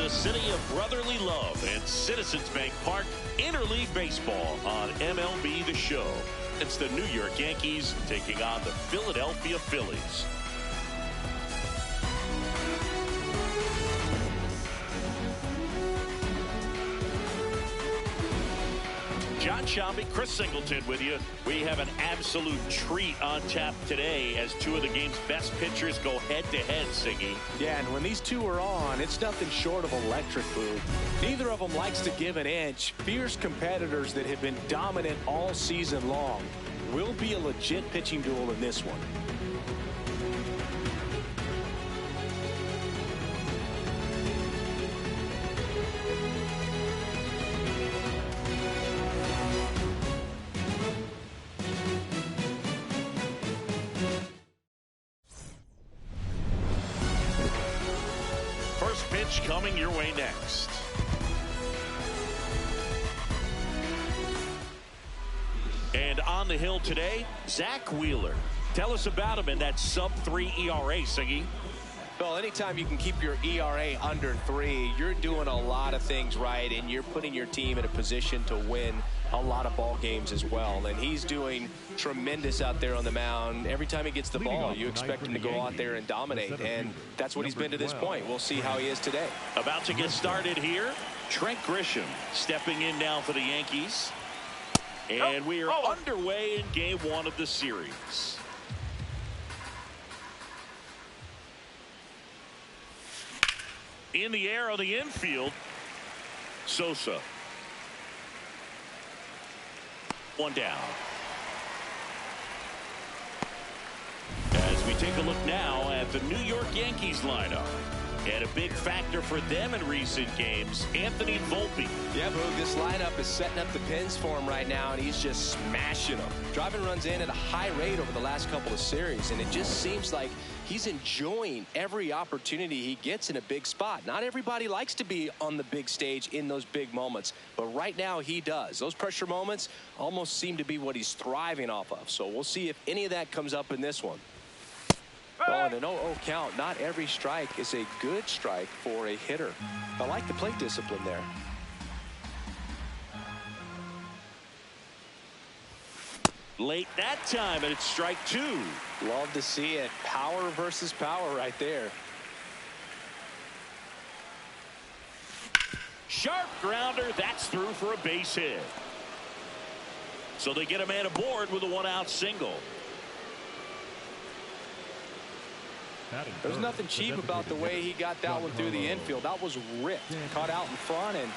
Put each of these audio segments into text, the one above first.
the city of brotherly love and Citizens Bank Park, interleague baseball on MLB The Show. It's the New York Yankees taking on the Philadelphia Phillies. John Shambi, Chris Singleton with you. We have an absolute treat on tap today as two of the game's best pitchers go head-to-head, Siggy. Yeah, and when these two are on, it's nothing short of electric, Boo. Neither of them likes to give an inch. Fierce competitors that have been dominant all season long. Will be a legit pitching duel in this one. First pitch coming your way next. And on the hill today, Zack Wheeler. Tell us about him in that sub-3 ERA, Siggy. Well, anytime you can keep your ERA under 3, you're doing a lot of things right, and you're putting your team in a position to win a lot of ball games as well. And he's doing tremendous out there on the mound. Every time he gets the ball, you expect him to go out there and dominate, and that's what he's been to this point. We'll see how he is today. About to get started here, Trent Grisham stepping in now for the Yankees. And we are underway in game 1 of the series. In the air on the infield, Sosa. One down. As we take a look now at the New York Yankees lineup. And a big factor for them in recent games, Anthony Volpe. Yeah, Boog, this lineup is setting up the pins for him right now, and he's just smashing them. Driving runs in at a high rate over the last couple of series, and it just seems like he's enjoying every opportunity he gets in a big spot. Not everybody likes to be on the big stage in those big moments, but right now he does. Those pressure moments almost seem to be what he's thriving off of, so we'll see if any of that comes up in this one. Oh, and an 0-0 count. Not every strike is a good strike for a hitter. I like the plate discipline there. Late that time, and it's strike 2. Love to see it. Power versus power right there. Sharp grounder. That's through for a base hit. So they get a man aboard with a 1-out single. There's nothing cheap about the way he got that one through the infield. That was ripped. Caught out in front and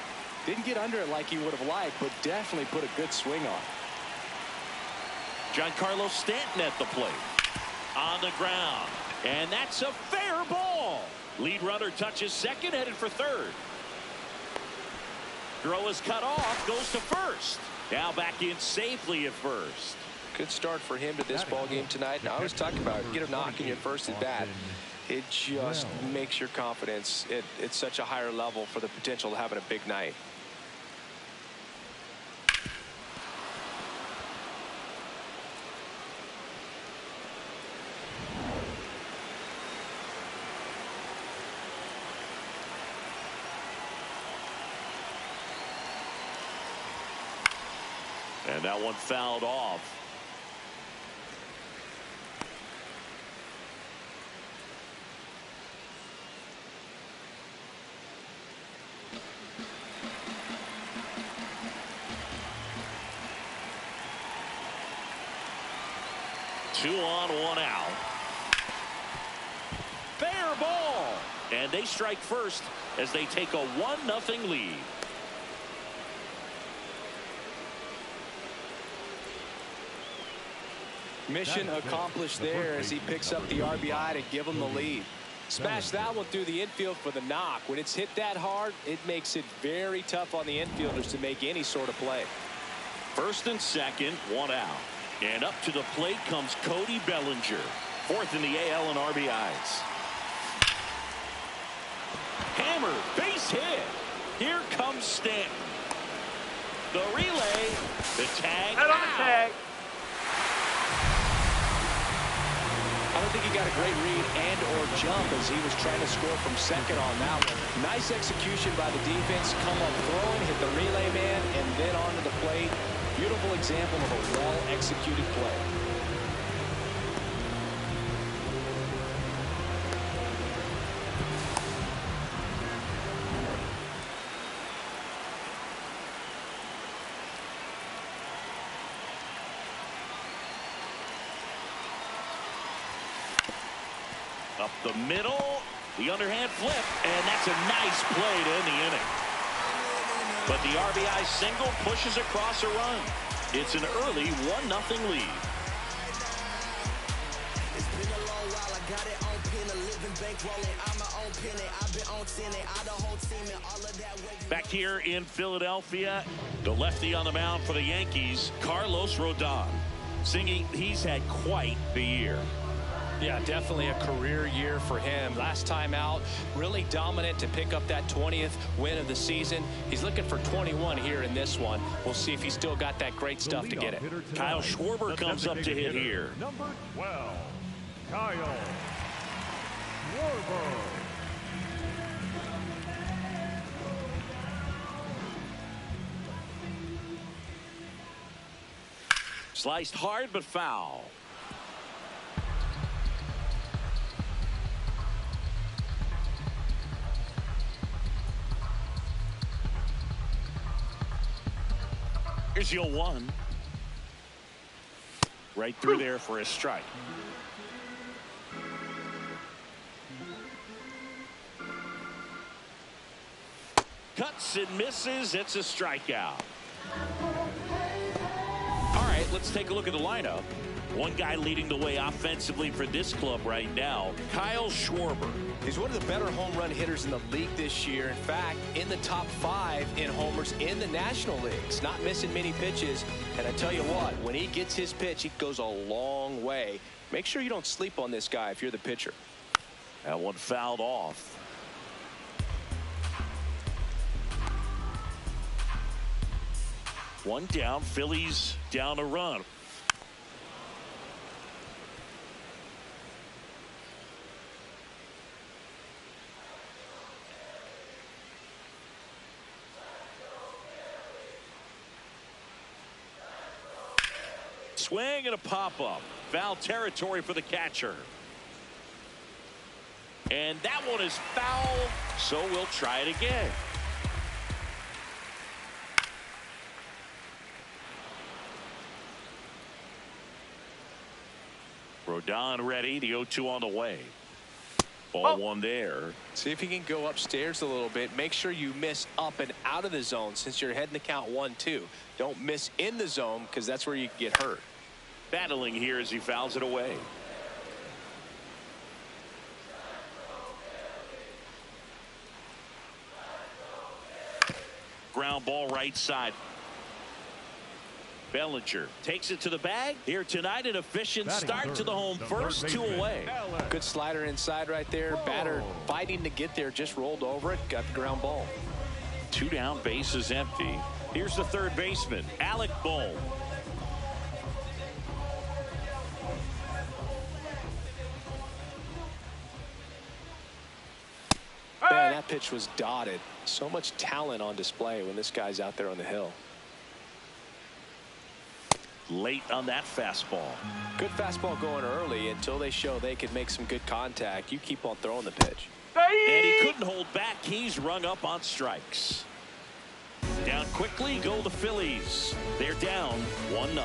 didn't get under it like he would have liked, but definitely put a good swing on. Giancarlo Stanton at the plate. On the ground. And that's a fair ball. Lead runner touches second, headed for third. Throw is cut off, goes to first. Now back in safely at first. Good start for him to this ball game tonight. And I always talk about get a knock in your first at bat. It just makes your confidence at such a higher level for the potential of having a big night. And that one fouled off. Two on, 1 out. Fair ball. And they strike first as they take a 1-0 lead. Mission accomplished there as he picks up the RBI to give him the lead. Smash that one through the infield for the knock. When it's hit that hard, it makes it very tough on the infielders to make any sort of play. First and second, 1 out. And up to the plate comes Cody Bellinger. 4th in the AL in RBIs. Hammer, base hit. Here comes Stanton. The relay, the tag. Head on the tag. I don't think he got a great read and or jump as he was trying to score from second on that one. Nice execution by the defense. Come up throwing, hit the relay man, and then onto the plate. Beautiful example of a well-executed play. Up the middle, the underhand flip, and that's a nice play to end the inning. But the RBI single pushes across a run. It's an early 1-0 lead. It's been a long while. I got it on pin, a living bankrolling. I'm my own penny. I've been on 10 and I the whole team and all of that. Back here in Philadelphia, the lefty on the mound for the Yankees, Carlos Rodon. Singing, he's had quite the year. Yeah, definitely a career year for him. Last time out, really dominant to pick up that 20th win of the season. He's looking for 21 here in this one. We'll see if he's still got that great stuff to get it. Kyle Schwarber comes up to hit here. Number 12, Kyle Schwarber. Sliced hard but foul. Here's 0-1. Right through there for a strike. Cuts and misses. It's a strikeout. All right, let's take a look at the lineup. One guy leading the way offensively for this club right now, Kyle Schwarber. He's one of the better home run hitters in the league this year. In fact, in the top 5 in homers in the National Leagues. Not missing many pitches. And I tell you what, when he gets his pitch, he goes a long way. Make sure you don't sleep on this guy if you're the pitcher. That one fouled off. One down, Phillies down a run. Swing and a pop-up. Foul territory for the catcher. And that one is foul, so we'll try it again. Rodon ready. The 0-2 on the way. Ball one there. See if he can go upstairs a little bit. Make sure you miss up and out of the zone since you're heading to count 1-2. Don't miss in the zone because that's where you can get hurt. Battling here as he fouls it away. Ground ball right side. Bellinger takes it to the bag. Here tonight, an efficient start to the home first, 2 away. Good slider inside right there. Batter fighting to get there, just rolled over it, got the ground ball. 2 down, base is empty. Here's the third baseman, Alec Bohm. Man, that pitch was dotted. So much talent on display when this guy's out there on the hill. Late on that fastball. Good fastball going early until they show they can make some good contact. You keep on throwing the pitch. And he couldn't hold back. He's rung up on strikes. Down quickly go the Phillies. They're down 1-0.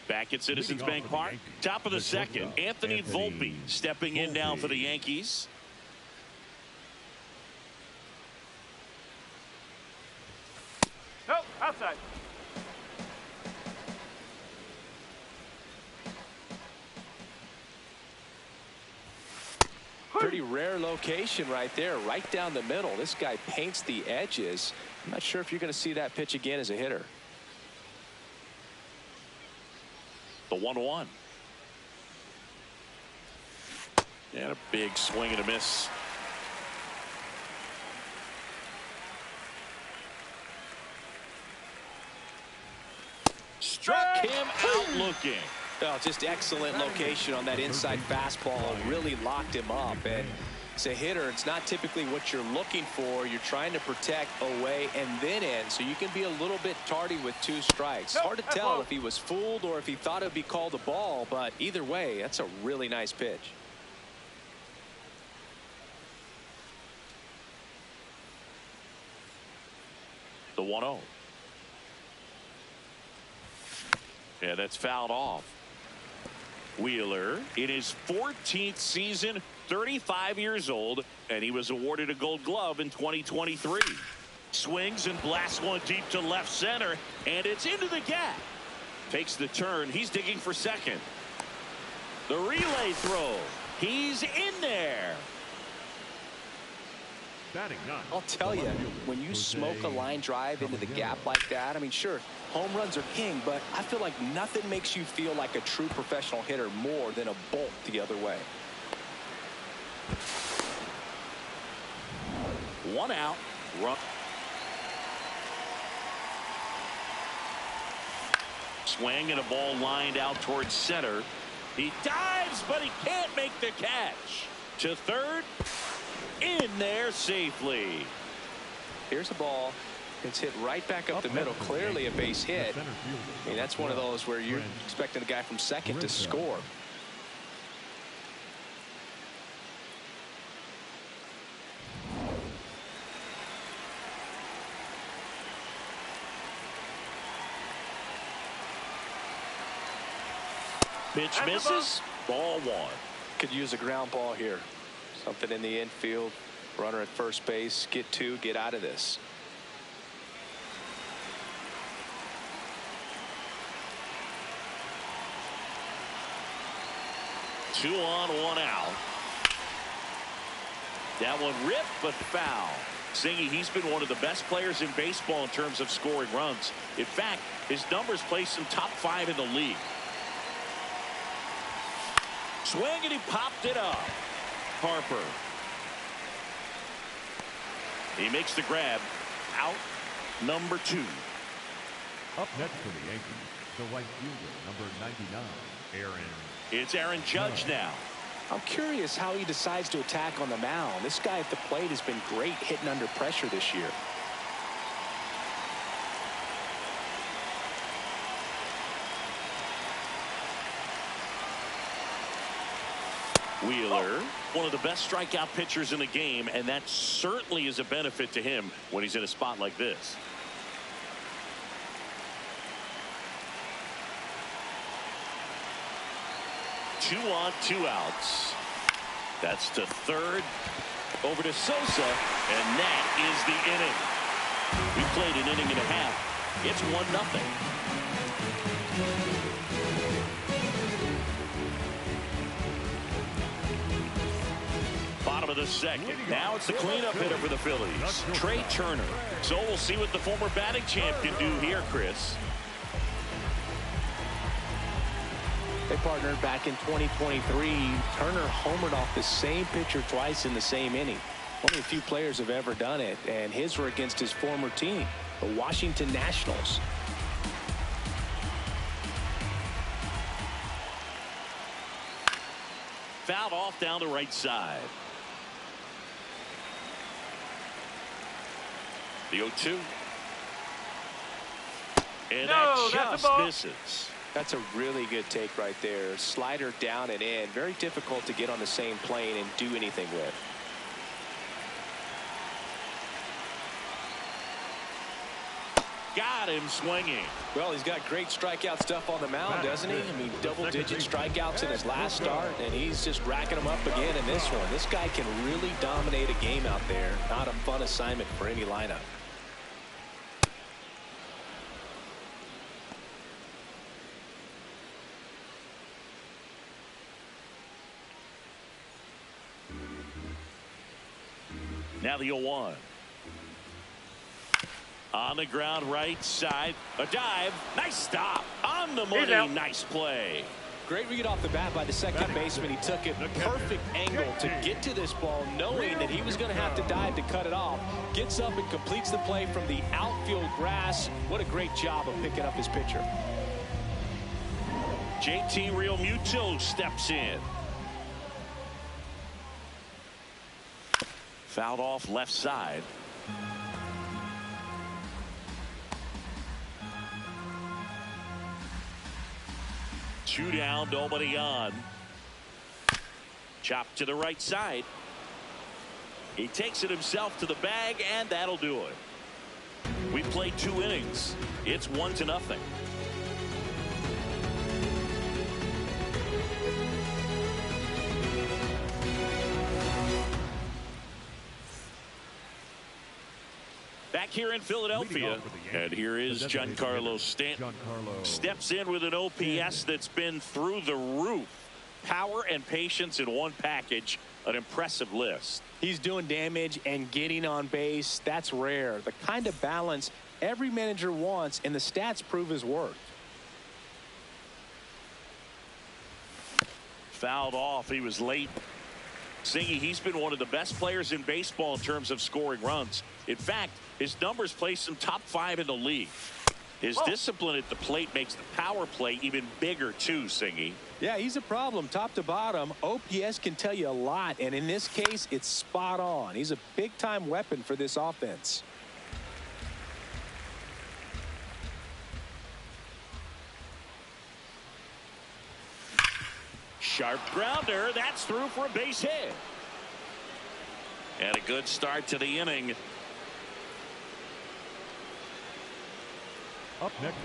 Back at Citizens Bank Park, top of the second, Anthony Volpe stepping in now for the Yankees. Nope, outside. Pretty rare location right there, right down the middle. This guy paints the edges. I'm not sure if you're going to see that pitch again as a hitter. The 1-1. And a big swing and a miss. struck him out looking. Oh, just excellent location on that inside fastball. Really locked him up. And as a hitter, it's not typically what you're looking for. You're trying to protect away and then in, so you can be a little bit tardy with 2 strikes. Hard to tell if he was fooled or if he thought it would be called a ball, but either way, that's a really nice pitch. The 1-0. Yeah, that's fouled off. Wheeler in his 14th season, 35 years old, and he was awarded a Gold Glove in 2023. Swings and blasts one deep to left center, and it's into the gap. Takes the turn. He's digging for second. The relay throw. He's in there. I'll tell you, when you smoke a line drive into the gap like that, I mean, sure, home runs are king, but I feel like nothing makes you feel like a true professional hitter more than a bolt the other way. 1 out. Run. Swing and a ball lined out towards center. He dives, but he can't make the catch. To third. In there safely. Here's a ball. It's hit right back up the middle. Clearly a base hit. I mean, that's one of those where you're expecting the guy from second to score. Pitch misses. Ball 1. Could use a ground ball here. Something in the infield. Runner at first base. Get 2. Get out of this. Two on, 1 out. That one ripped, but foul. Singy, he's been one of the best players in baseball in terms of scoring runs. In fact, his numbers place him top 5 in the league. Swing, and he popped it up. Harper. He makes the grab. Out number 2. Up next for the Yankees, the right fielder, number 99, Aaron. It's Aaron Judge now. I'm curious how he decides to attack on the mound. This guy at the plate has been great hitting under pressure this year. Wheeler, one of the best strikeout pitchers in the game, and that certainly is a benefit to him when he's in a spot like this. Two on, 2 outs. That's to third. Over to Sosa, and that is the inning. We played an inning and a half. It's 1-0. Bottom of the second. Now it's the cleanup hitter for the Phillies, Trey Turner. So we'll see what the former batting champ can do here, Chris. They partnered back in 2023. Turner homered off the same pitcher twice in the same inning. Only a few players have ever done it, and his were against his former team, the Washington Nationals. Fouled off down the right side. The 0-2. And that just misses. That's a really good take right there. Slider down and in. Very difficult to get on the same plane and do anything with. Got him swinging. Well, he's got great strikeout stuff on the mound, doesn't he? I mean, double-digit strikeouts in his last start, and he's just racking them up again in this one. This guy can really dominate a game out there. Not a fun assignment for any lineup. Now the 0-1. On the ground right side. A dive. Nice stop. On the money. Nice play. Great read off the bat by the second baseman. He took it perfect angle to get to this ball, knowing that he was going to have to dive to cut it off. Gets up and completes the play from the outfield grass. What a great job of picking up his pitcher. JT Realmuto steps in. Fouled off left side. Two down, nobody on. Chop to the right side. He takes it himself to the bag, and that'll do it. We played 2 innings. It's 1-0. Back here in Philadelphia, and here is Giancarlo Stanton. Steps in with an OPS that's been through the roof. Power and patience in one package. An impressive list. He's doing damage and getting on base. That's rare. The kind of balance every manager wants, and the stats prove his worth. Fouled off. He was late. Singy, he's been one of the best players in baseball in terms of scoring runs. In fact, his numbers place him top 5 in the league. His discipline at the plate makes the power play even bigger too, Singy. Yeah, he's a problem top to bottom. OPS can tell you a lot, and in this case, it's spot on. He's a big-time weapon for this offense. Sharp grounder. That's through for a base hit. And a good start to the inning. Up next,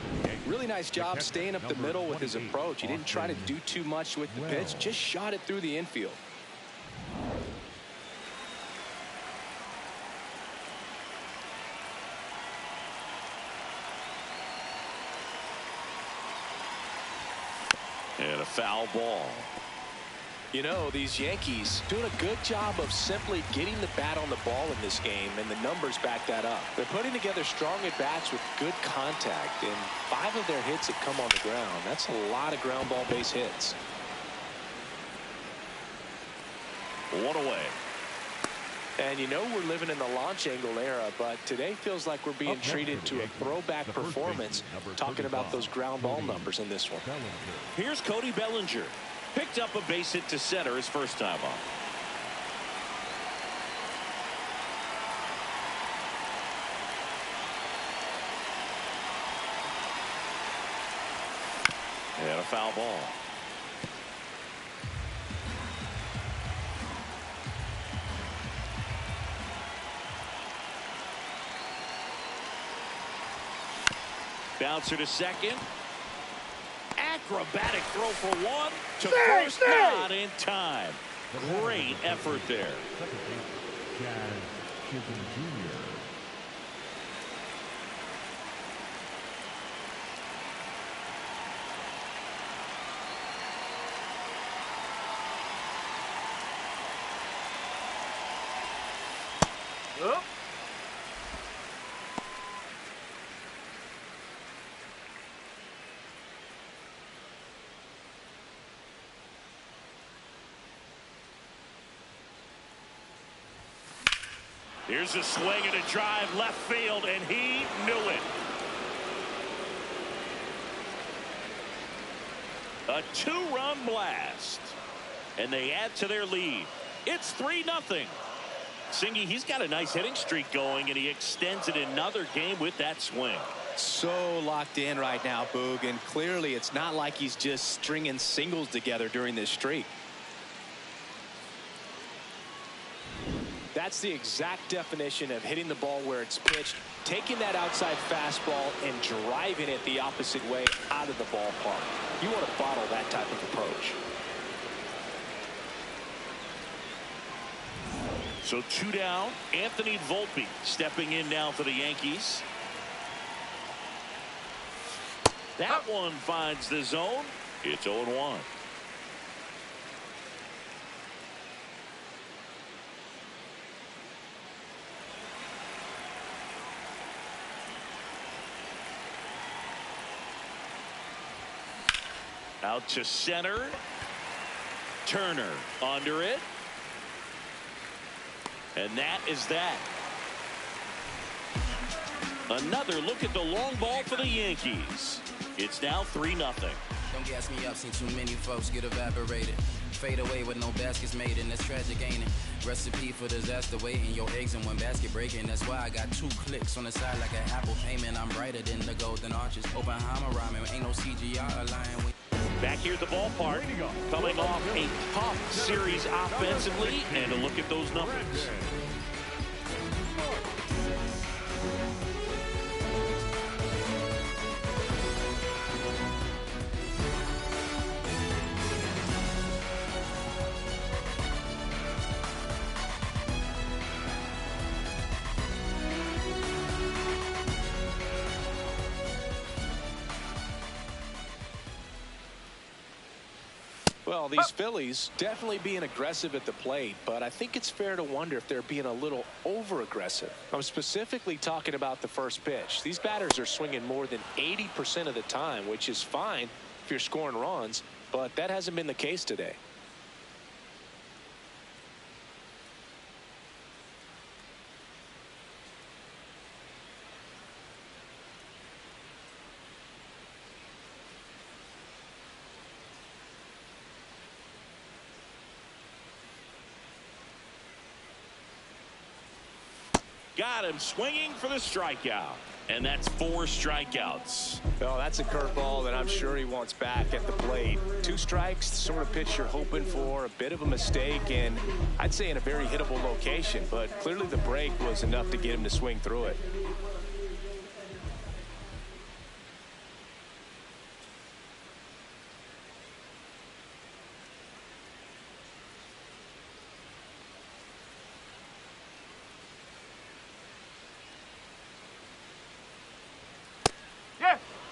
really nice job staying up the middle with his approach. He didn't try to do too much with the pitch, just shot it through the infield. And a foul ball. You know, these Yankees doing a good job of simply getting the bat on the ball in this game, and the numbers back that up. They're putting together strong at-bats with good contact, and 5 of their hits have come on the ground. That's a lot of ground ball base hits. 1 away. And you know we're living in the launch angle era, but today feels like we're being treated to a throwback performance, talking about those ground ball numbers in this one. Here's Cody Bellinger. Picked up a base hit to center his first time up. And a foul ball. Bouncer to second. Acrobatic throw for 1 to first, not in time. Great effort there. Oh. Here's a swing and a drive left field, and he knew it. A 2-run blast, and they add to their lead. It's 3-0. Singy, he's got a nice hitting streak going, and he extends it another game with that swing. So locked in right now, Boog, and clearly it's not like he's just stringing singles together during this streak. That's the exact definition of hitting the ball where it's pitched, taking that outside fastball and driving it the opposite way out of the ballpark. You want to bottle that type of approach. So 2 down. Anthony Volpe stepping in now for the Yankees. That one finds the zone. It's 0-1. Out to center. Turner under it. And that is that. Another look at the long ball for the Yankees. It's now 3-0. Don't gas me up, seen too many folks get evaporated. Fade away with no baskets made, and that's tragic, ain't it? Recipe for disaster, waiting your eggs in one basket breaking. That's why I got 2 clicks on the side like an Apple payment. I'm brighter than the golden arches. Oppenheimer rhyming, ain't no CGI lying with. Back here at the ballpark, coming off a tough series offensively, and a look at those numbers. Well, these Phillies definitely being aggressive at the plate, but I think it's fair to wonder if they're being a little over-aggressive. I'm specifically talking about the first pitch. These batters are swinging more than 80% of the time, which is fine if you're scoring runs, but that hasn't been the case today. Got him swinging for the strikeout. And that's 4 strikeouts. Well, that's a curveball that I'm sure he wants back at the plate. 2 strikes, the sort of pitch you're hoping for, a bit of a mistake, and I'd say in a very hittable location, but clearly the break was enough to get him to swing through it.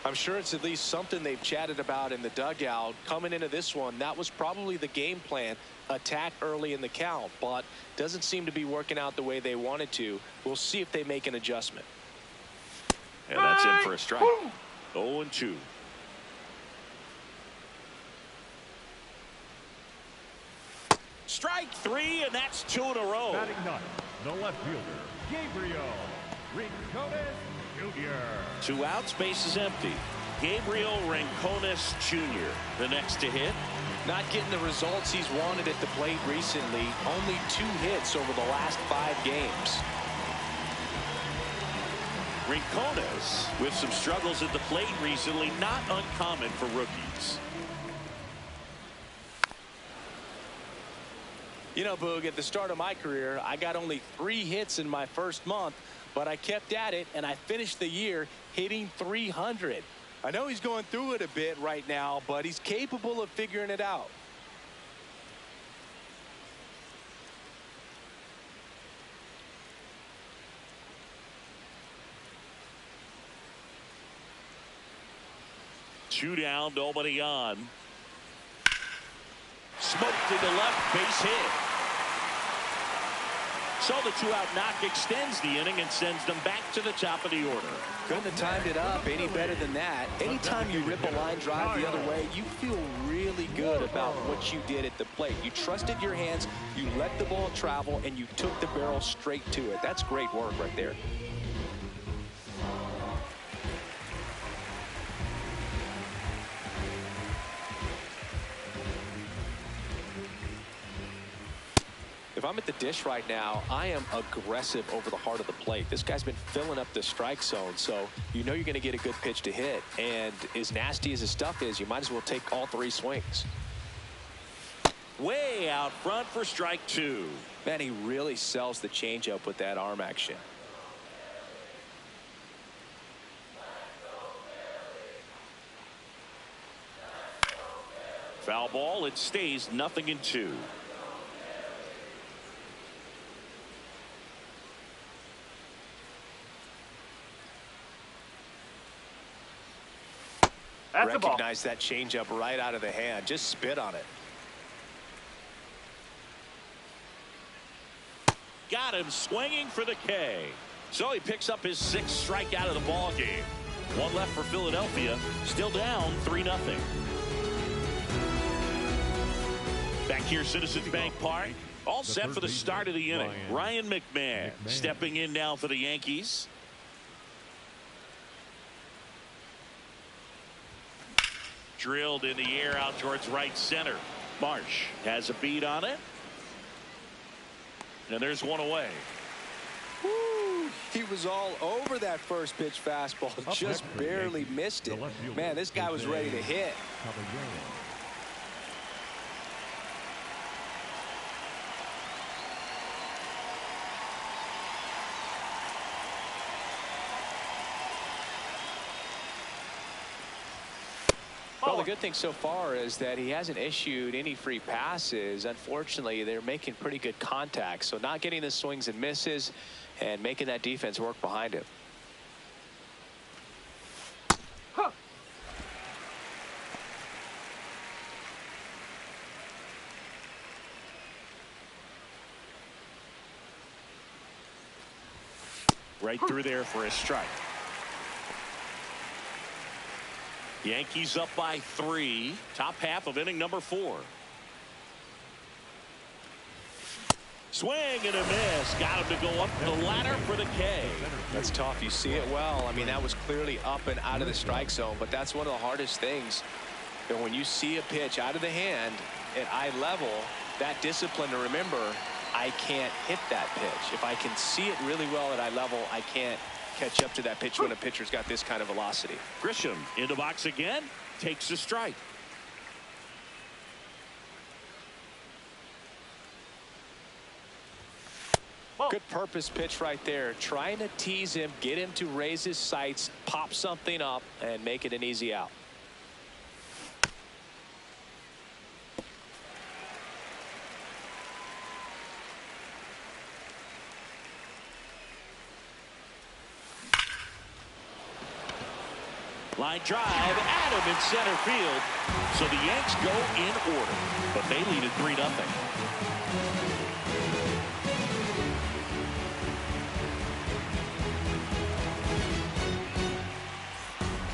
I'm sure it's at least something they've chatted about in the dugout. Coming into this one, that was probably the game plan. Attack early in the count, but doesn't seem to be working out the way they wanted to. We'll see if they make an adjustment. And that's in for a strike. 0-2. Strike 3, and that's 2 in a row. Batting ninth, the left fielder, Gabriel Rincones Jr. 2 outs, base is empty. Gabriel Rincones Jr., the next to hit. Not getting the results he's wanted at the plate recently. Only 2 hits over the last 5 games. Rincones with some struggles at the plate recently, not uncommon for rookies. You know, Boog, at the start of my career, I got only 3 hits in my first month, but I kept at it, and I finished the year hitting 300. I know he's going through it a bit right now, but he's capable of figuring it out. Two down, nobody on. Smoked to the left, base hit. So the 2-out knock extends the inning and sends them back to the top of the order. Couldn't have timed it up any better than that. Anytime you rip a line drive the other way, you feel really good about what you did at the plate. You trusted your hands, you let the ball travel, and you took the barrel straight to it. That's great work right there. If I'm at the dish right now, I am aggressive over the heart of the plate. This guy's been filling up the strike zone, so you know you're going to get a good pitch to hit. And as nasty as his stuff is, you might as well take all 3 swings. Way out front for strike 2. Man, he really sells the changeup with that arm action. Foul ball, it stays 0-2. Recognize that changeup right out of the hand. Just spit on it. Got him swinging for the K. So he picks up his 6th strikeout of the ball game. 1 left for Philadelphia. Still down 3-0. Back here, Citizens Bank Park. All set for the start of the inning. Ryan McMahon stepping in now for the Drilled in the air out towards right center. Marsh has a beat on it. And there's one away. Woo, he was all over that first pitch fastball. Just barely missed it. Man, this guy was ready to hit. Well, the good thing so far is that he hasn't issued any free passes. Unfortunately, they're making pretty good contact. So not getting the swings and misses and making that defense work behind him. Huh. Right through there for a strike. Yankees up by 3. Top half of inning number 4. Swing and a miss. Got him to go up the ladder for the K. That's tough. You see it well. I mean, that was clearly up and out of the strike zone, but that's one of the hardest things. And when you see a pitch out of the hand at eye level, that discipline to remember, I can't hit that pitch. If I can see it really well at eye level, I can't catch up to that pitch when a pitcher's got this kind of velocity. Grisham in the box again, takes a strike. Good purpose pitch right there, trying to tease him, get him to raise his sights, pop something up, and make it an easy out. Line drive, Adam in center field. So the Yanks go in order, but they lead it 3-0.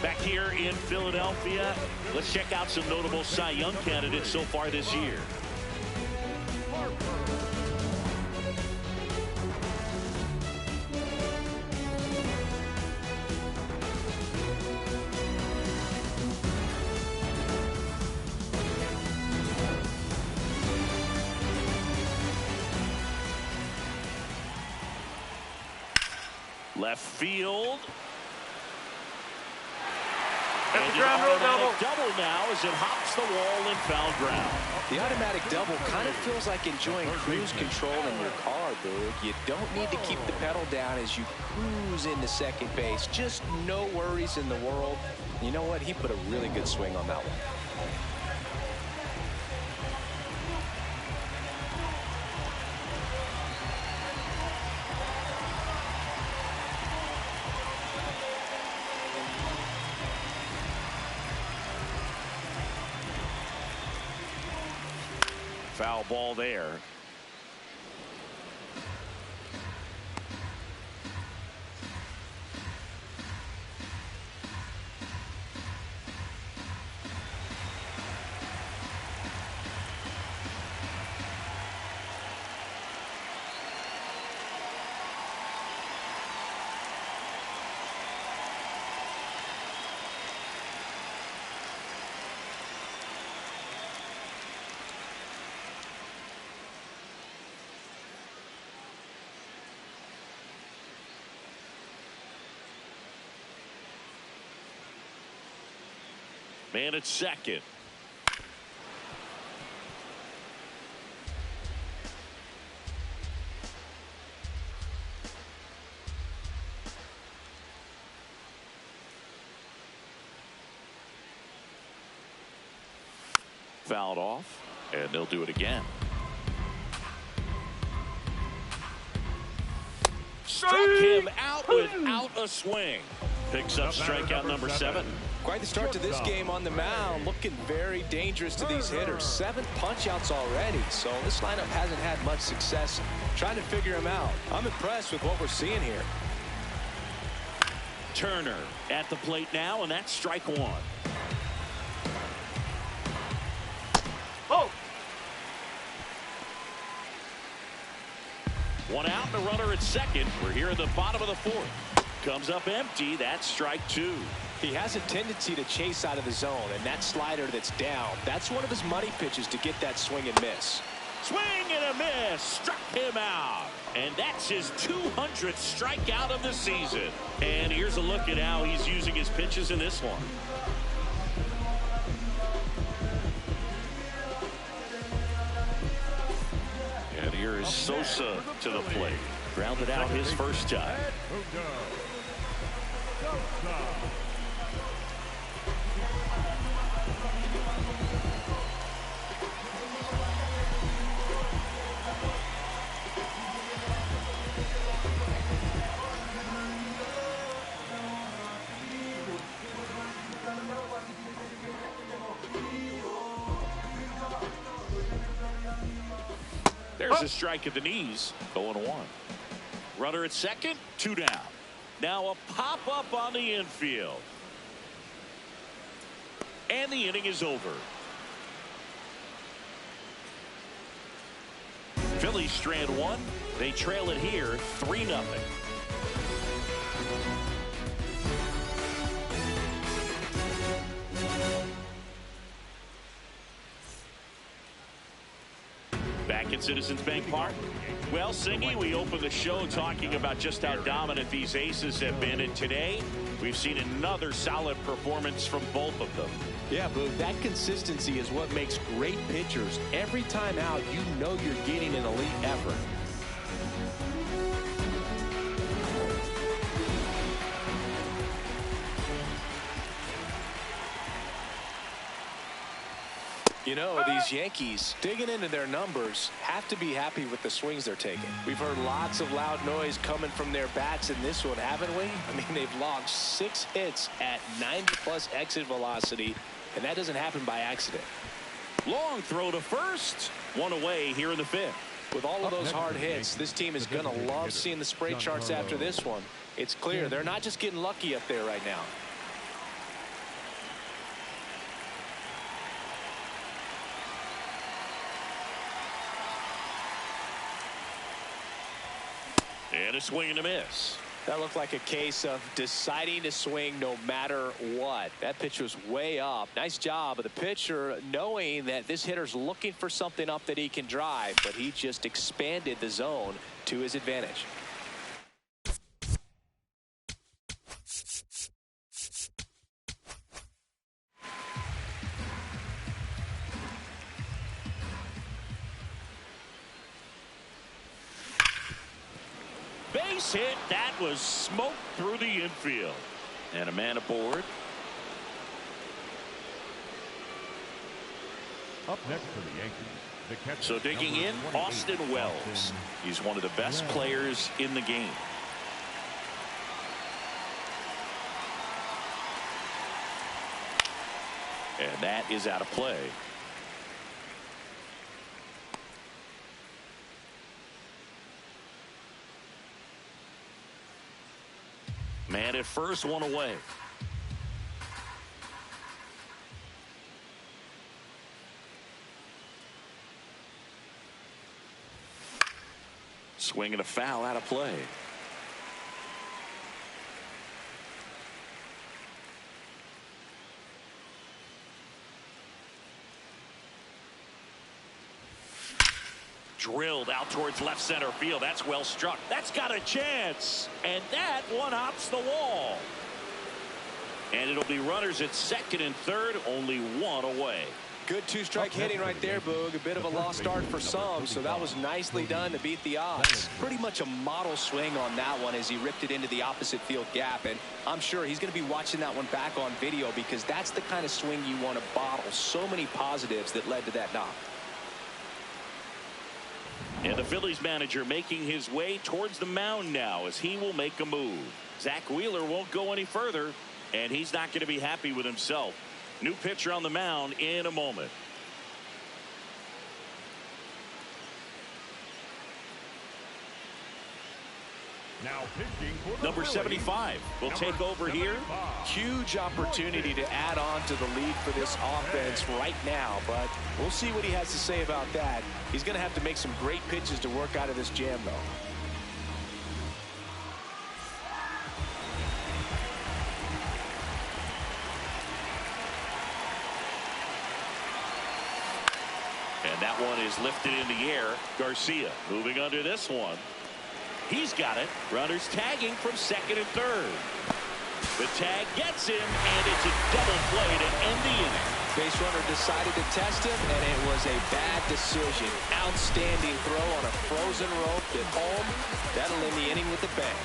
Back here in Philadelphia, let's check out some notable Cy Young candidates so far this year. Left field. That's a ground rule double. Double now as it hops the wall and foul ground. The automatic double kind of feels like enjoying cruise control in your car, Boog. You don't need to keep the pedal down as you cruise into second base. Just no worries in the world. You know what? He put a really good swing on that one. Foul ball there. Man at second. Fouled off, and they'll do it again. Struck him out without a swing. Picks up strikeout number 7. Quite the start to this game on the mound. Looking very dangerous to these hitters. 7 punch-outs already. So this lineup hasn't had much success trying to figure him out. I'm impressed with what we're seeing here. Turner at the plate now, and that's strike 1. Oh. One out, and a runner at second. We're here at the bottom of the 4th. Comes up empty. That's strike 2. He has a tendency to chase out of the zone, and that slider that's down, that's one of his money pitches to get that swing and miss. Swing and a miss. Struck him out. And that's his 200th strikeout of the season. And here's a look at how he's using his pitches in this one. And here is Sosa to the plate. Grounded out his first time. There's a strike at the knees. 0-1. Runner at second, 2 down. Now a pop up on the infield. And the inning is over. Phillies strand 1. They trail it here 3-0. Back at Citizens Bank Park. Well, Singy, we opened the show talking about just how dominant these aces have been, and today we've seen another solid performance from both of them. Yeah, Boog, that consistency is what makes great pitchers. Every time out, you know you're getting an elite effort. You know, these Yankees, digging into their numbers, have to be happy with the swings they're taking. We've heard lots of loud noise coming from their bats in this one, haven't we? I mean, they've logged 6 hits at 90+ exit velocity, and that doesn't happen by accident. Long throw to first. 1 away here in the 5th. With all of those hard hits, this team is going to love seeing the spray charts after this one. It's clear they're not just getting lucky up there right now. And a swing and a miss. That looked like a case of deciding to swing no matter what. That pitch was way up. Nice job of the pitcher knowing that this hitter's looking for something up that he can drive, but he just expanded the zone to his advantage. Base hit. That was smoked through the infield. And a man aboard. Up next for the Yankees, the catcher. So digging in, Austin Wells. He's one of the best players in the game. And that is out of play. Man at first, 1 away. Swing and a foul, out of play. Drilled out towards left center field. That's well struck. That's got a chance. And that one hops the wall. And it'll be runners at second and third, only 1 away. Good 2-strike hitting right there, Boog. A bit of a lost start for some, so that was nicely done to beat the odds. Pretty much a model swing on that one as he ripped it into the opposite field gap, and I'm sure he's going to be watching that one back on video because that's the kind of swing you want to bottle. So many positives that led to that knock. And the Phillies manager making his way towards the mound now as he will make a move. Zack Wheeler won't go any further, and he's not going to be happy with himself. New pitcher on the mound in a moment. Now pitching for the Number 75 will take over here. Huge opportunity to add on to the lead for this offense right now, but we'll see what he has to say about that. He's going to have to make some great pitches to work out of this jam, though. And that one is lifted in the air. Garcia moving under this one. He's got it. Runners tagging from second and third. The tag gets him, and it's a double play to end the inning. Base runner decided to test him, and it was a bad decision. Outstanding throw on a frozen rope at home. That'll end the inning with a bang.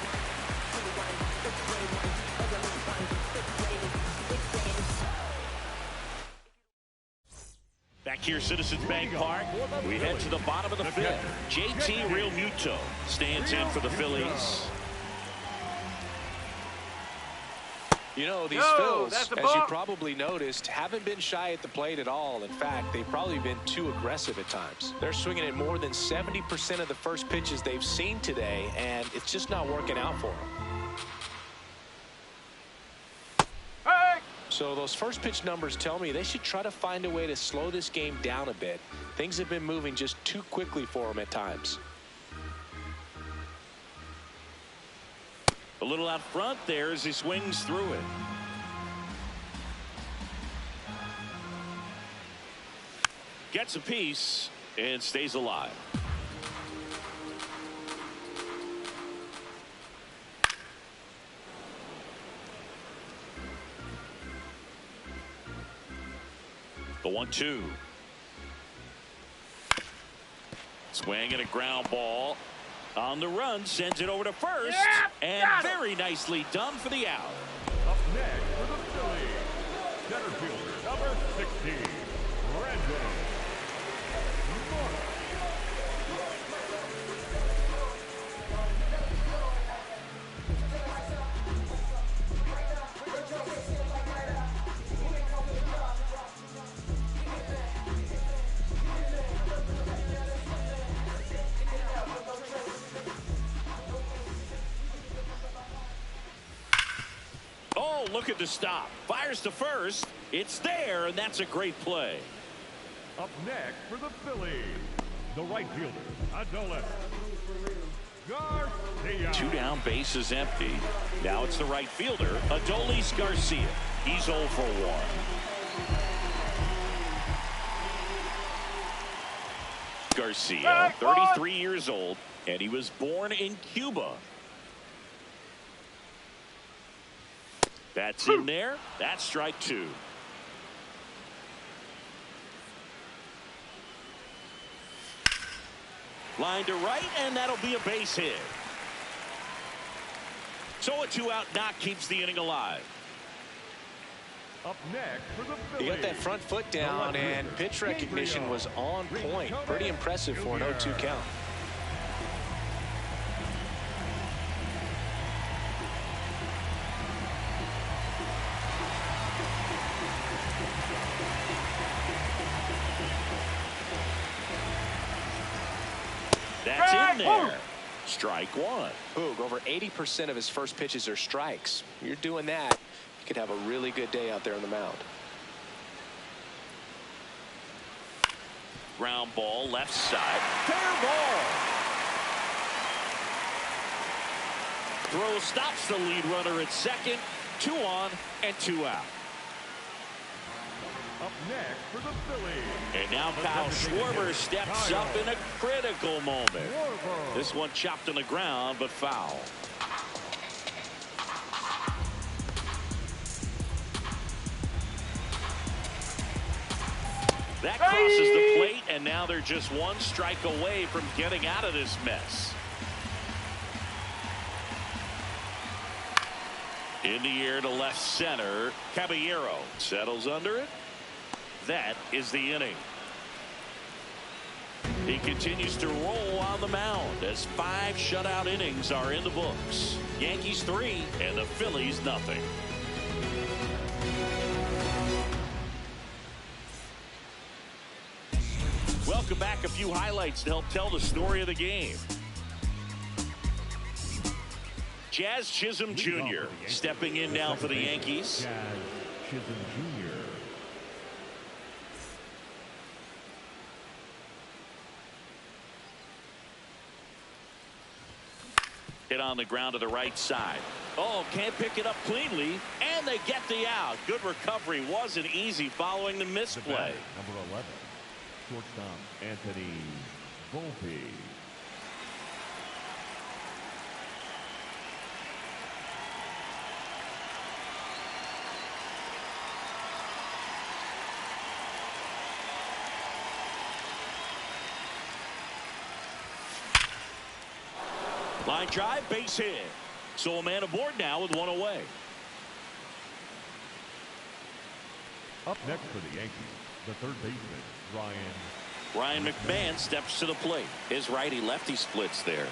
Back here, Citizens Bank Park, we head to the bottom of the fifth. JT Realmuto stands in for the Phillies. You know, these Phils, as you probably noticed, haven't been shy at the plate at all. In fact, they've probably been too aggressive at times. They're swinging at more than 70% of the first pitches they've seen today, and it's just not working out for them. So those first pitch numbers tell me they should try to find a way to slow this game down a bit. Things have been moving just too quickly for them at times. A little out front there as he swings through it. Gets a piece and stays alive. The 1-2. Swing and a ground ball. On the run, sends it over to first. And very nicely done for the out. Up next for the Phillies, center fielder number 16, Brandon. Look at the stop. Fires to first. It's there, and that's a great play. Up next for the Phillies, the right fielder, Adolis Garcia. 2 down, bases empty. Now it's the right fielder, Adolis Garcia. He's 0 for 1. Garcia, 33 years old, and he was born in Cuba. That's in there. That's strike 2. Line to right, and that'll be a base hit. So a 2-out knock keeps the inning alive. Up next for the Phillies. He got that front foot down, and pitch recognition was on point. Pretty impressive for an 0-2 count. That's in there. Strike 1. Boog, over 80% of his first pitches are strikes. You're doing that, you could have a really good day out there on the mound. Ground ball, left side. Fair ball. Throw stops the lead runner at second. 2 on and 2 out. Up next for the Phillies. And now Kyle Schwarber steps up in a critical moment. This one chopped on the ground, but foul. That crosses the plate, and now they're just 1 strike away from getting out of this mess. In the air to left center. Caballero settles under it. That is the inning. He continues to roll on the mound as 5 shutout innings are in the books. Yankees 3 and the Phillies nothing. Welcome back. A few highlights to help tell the story of the game. Jazz Chisholm Jr. stepping in now for the Yankees. Jazz Chisholm Jr. Hit on the ground to the right side. Oh, can't pick it up cleanly, and they get the out. Good recovery. Wasn't easy following the misplay. Number 11, Shortstop, Anthony Volpe. Line drive, base hit. So a man aboard now with one away. Up next for the Yankees, the third baseman, Ryan McMahon steps to the plate. His righty-lefty splits there.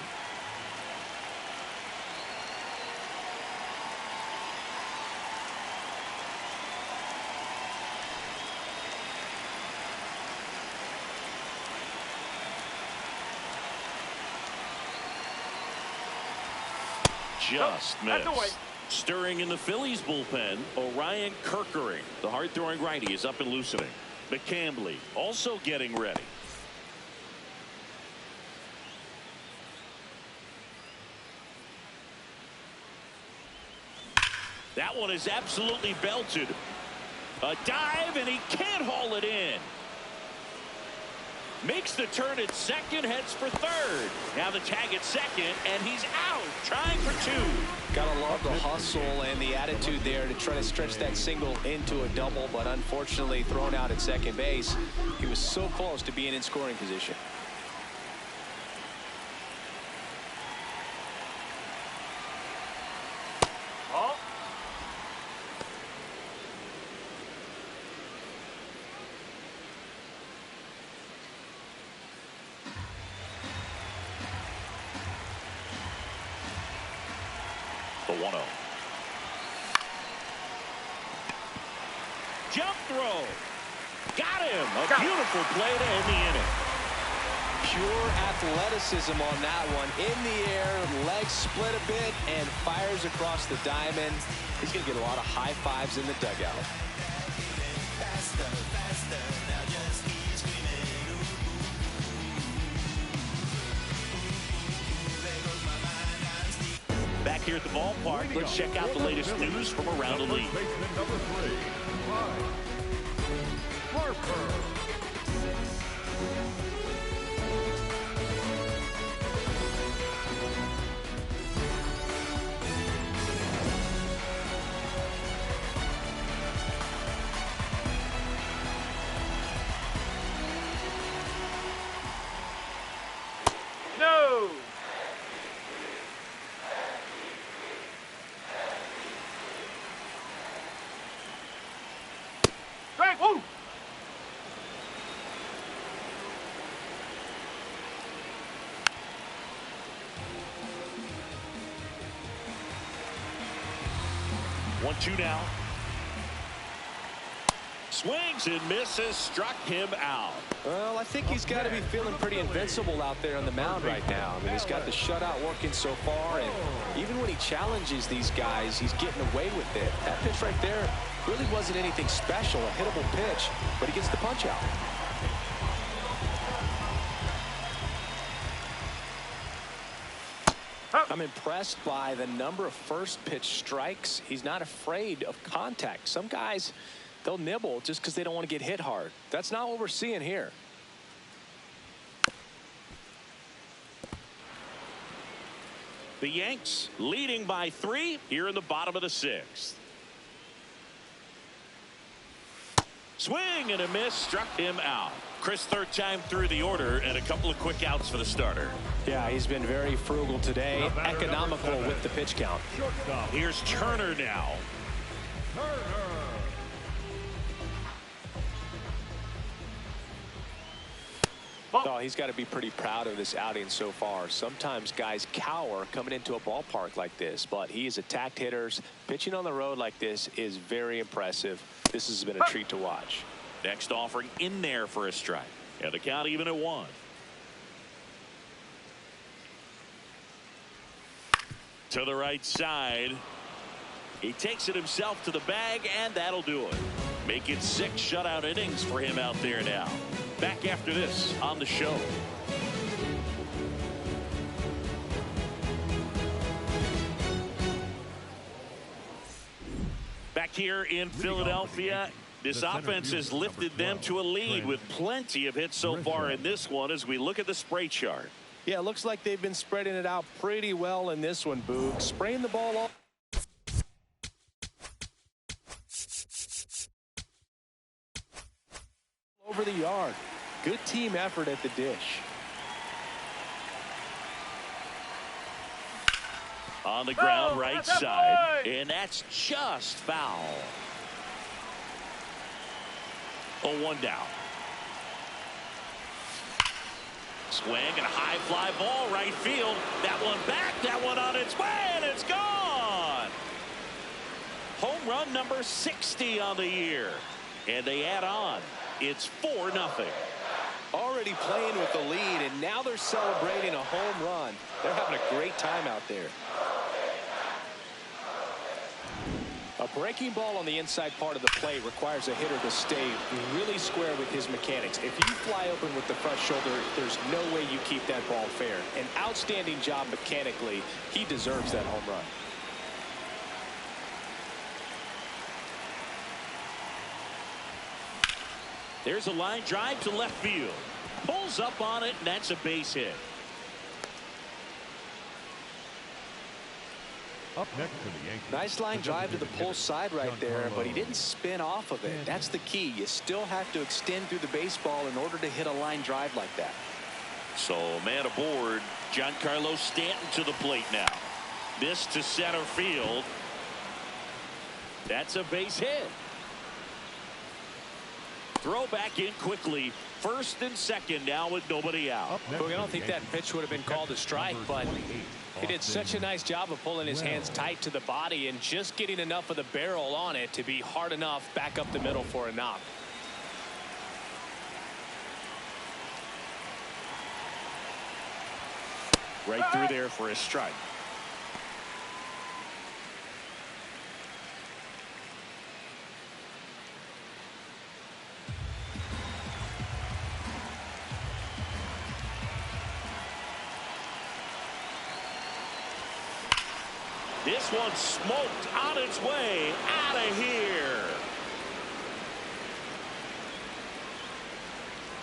Just missed. Stirring in the Phillies bullpen, Orion Kerkering. The hard-throwing righty is up and loosening. McCambly also getting ready. That one is absolutely belted. A dive, and he can't haul it in. Makes the turn at second, heads for third. Now the tag at second, and he's out, trying for two. Gotta love the hustle and the attitude there to try to stretch that single into a double, but unfortunately thrown out at second base. He was so close to being in scoring position. The 1-0. Jump throw. Got him. A beautiful play to end the inning. Pure athleticism on that one. In the air, legs split a bit, and fires across the diamond. He's going to get a lot of high fives in the dugout. Back here at the ballpark, let's check out the latest news from around the league. number 3, Harper. No. Strike. Woo. One, two now. Swings and misses, struck him out. Well, I think he's got to be feeling pretty invincible out there on the mound right now. I mean, he's got the shutout working so far, and even when he challenges these guys, he's getting away with it. That pitch right there really wasn't anything special, a hittable pitch, but he gets the punch out. I'm impressed by the number of first pitch strikes. He's not afraid of contact. Some guys, they'll nibble just because they don't want to get hit hard. That's not what we're seeing here. The Yanks leading by 3 here in the bottom of the 6th. Swing and a miss, struck him out. Chris, third time through the order, and a couple of quick outs for the starter. Yeah, he's been very frugal today, economical with the pitch count. Here's Turner now. Oh, he's got to be pretty proud of this outing so far. Sometimes guys cower coming into a ballpark like this, but he has attacked hitters. Pitching on the road like this is very impressive. This has been a treat to watch. Next offering in there for a strike. And the count even at 1. To the right side. He takes it himself to the bag, and that'll do it. Make it 6 shutout innings for him out there now. Back after this on the show. Back here in Philadelphia, This offense has lifted them to a lead with plenty of hits so far in this one as we look at the spray chart. Yeah, it looks like they've been spreading it out pretty well in this one, Boog. Spraying the ball all over the yard. Good team effort at the dish. On the ground, right side, and that's just foul. 0-1 down. Swing and a high fly ball right field. That one back, that one on its way, and it's gone. Home run number 60 on the year, and they add on. It's 4-0. Already playing with the lead, and now they're celebrating a home run. They're having a great time out there. A breaking ball on the inside part of the plate requires a hitter to stay really square with his mechanics. If you fly open with the front shoulder, there's no way you keep that ball fair. An outstanding job mechanically. He deserves that home run. There's a line drive to left field. Pulls up on it, and that's a base hit. Up next for the Yankees. Nice line drive to the pull side right there, but he didn't spin off of it. That's the key. You still have to extend through the baseball in order to hit a line drive like that. So man aboard. Giancarlo Stanton to the plate now. This to center field. That's a base hit. Throw back in quickly. First and second now with nobody out. Look, I don't think that pitch would have been called a strike, but he did such a nice job of pulling his hands tight to the body and just getting enough of the barrel on it to be hard enough back up the middle for a knock. Right through there for a strike. This one smoked on its way out of here.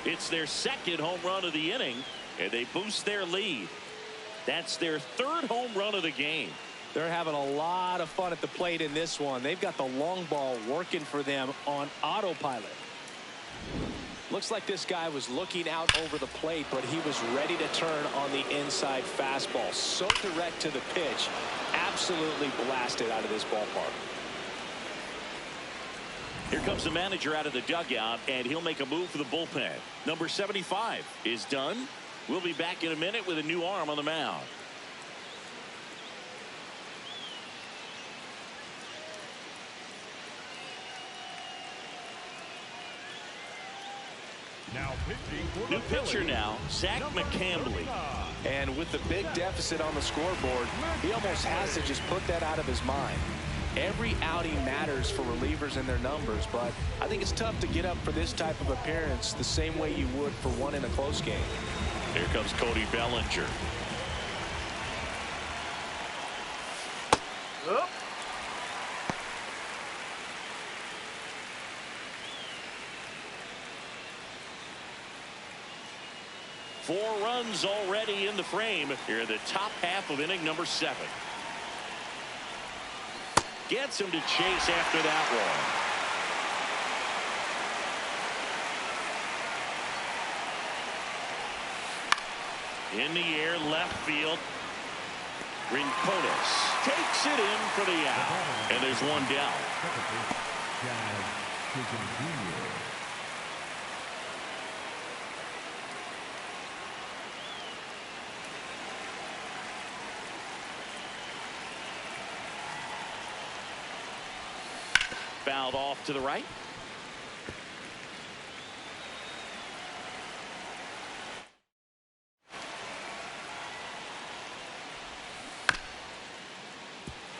It's their second home run of the inning, and they boost their lead. That's their third home run of the game. They're having a lot of fun at the plate in this one. They've got the long ball working for them on autopilot. Looks like this guy was looking out over the plate, but he was ready to turn on the inside fastball. So direct to the pitch. Absolutely blasted out of this ballpark. Here comes the manager out of the dugout, and he'll make a move for the bullpen. Number 75 is done. We'll be back in a minute with a new arm on the mound. Now pitching for New the pitcher Phillies, now, Zack McCambley. And with the big deficit on the scoreboard, he almost has to just put that out of his mind. Every outing matters for relievers and their numbers, but I think it's tough to get up for this type of appearance the same way you would for one in a close game. Here comes Cody Bellinger. Up. Four runs already in the frame here in the top half of inning number 7. Gets him to chase after that one. In the air, left field. Rincones takes it in for the out. And there's one down. Fouled off to the right.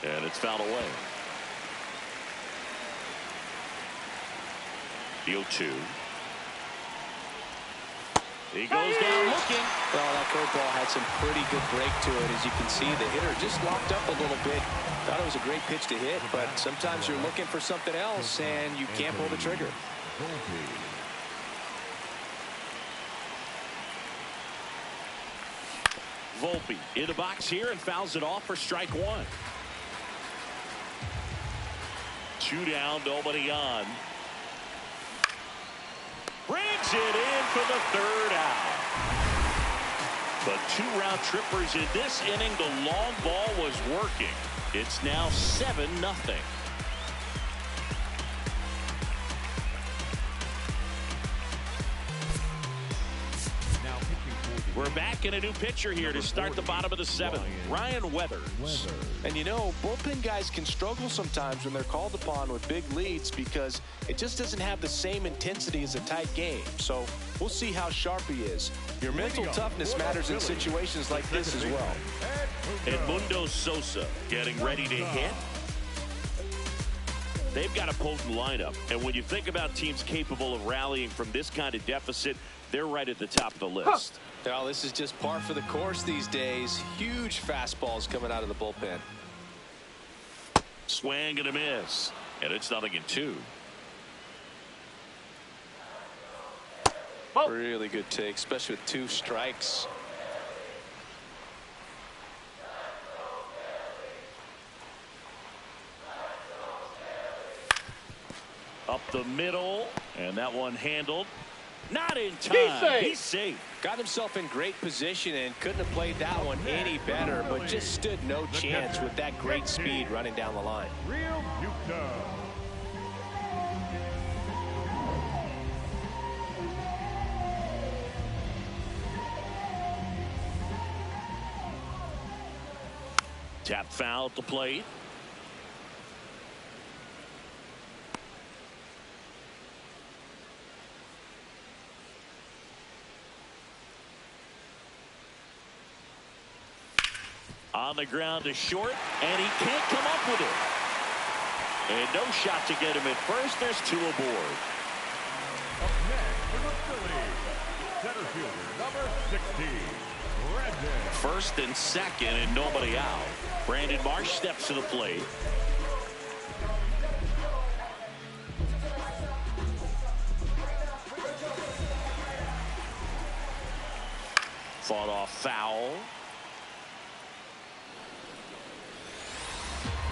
And it's fouled away. The 0-2. He goes down looking. Well, that curveball had some pretty good break to it. As you can see, the hitter just locked up a little bit. Thought it was a great pitch to hit, but sometimes you're looking for something else, and you can't pull the trigger. Volpe in the box here and fouls it off for strike one. 2 down, nobody on. Brings it in for the 3rd out. The 2 round trippers in this inning. The long ball was working. It's now 7-0. We're back in a new pitcher here to start the bottom of the 7th. Ryan Weathers. And you know, bullpen guys can struggle sometimes when they're called upon with big leads because it just doesn't have the same intensity as a tight game. So we'll see how sharp he is. Your mental toughness matters in situations like this as well. Edmundo Sosa getting ready to hit. They've got a potent lineup, and when you think about teams capable of rallying from this kind of deficit, they're right at the top of the list. Well, this is just par for the course these days. Huge fastballs coming out of the bullpen. Swing and a miss, and it's 0-2. Really good take, especially with 2 strikes. Up the middle, and that one handled. Not in time. He's safe. Got himself in great position and couldn't have played that one any better, but just stood no chance with that great speed running down the line. Tap foul at the plate. On the ground to short, and he can't come up with it. And no shot to get him at first. There's 2 aboard. Up next for the Phillies, center fielder number 16, Brandon. First and second, and nobody out. Brandon Marsh steps to the plate. Fought off foul.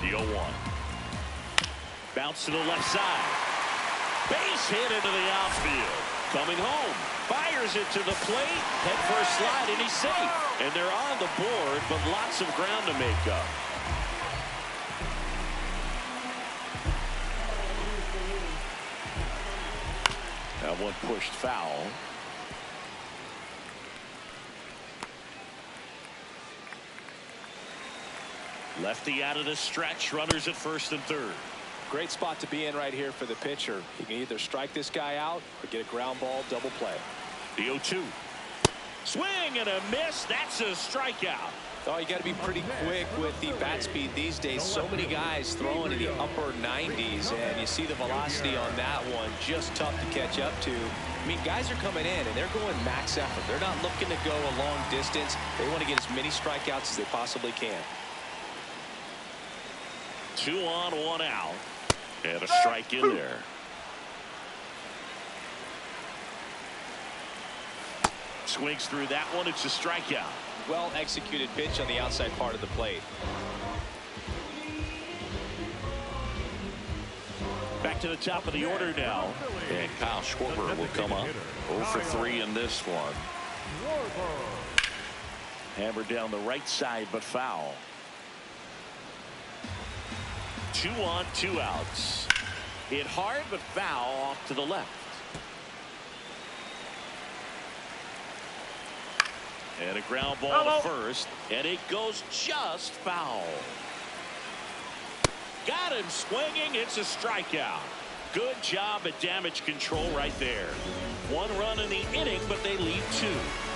The 0-1. Bounce to the left side. Base hit into the outfield. Coming home. Fires it to the plate. Head first slide, and he's safe. And they're on the board, but lots of ground to make up. That one pushed foul. Lefty out of the stretch. Runners at first and third. Great spot to be in right here for the pitcher. He can either strike this guy out or get a ground ball double play. The 0-2. Swing and a miss. That's a strikeout. Oh, you got to be pretty quick with the bat speed these days. So many guys throwing in the upper 90s, and you see the velocity on that one. Just tough to catch up to. I mean, guys are coming in, and they're going max effort. They're not looking to go a long distance. They want to get as many strikeouts as they possibly can. 2 on, 1 out. And a strike in there. Swings through that one. It's a strikeout. Well executed pitch on the outside part of the plate. Back to the top of the order now. And Kyle Schwarber will come up. 0 for 3 in this one. Hammered down the right side, but foul. 2 on, 2 outs. Hit hard, but foul off to the left. And a ground ball to first, and it goes just foul. Got him swinging. It's a strikeout. Good job at damage control right there. 1 run in the inning, but they lead 2.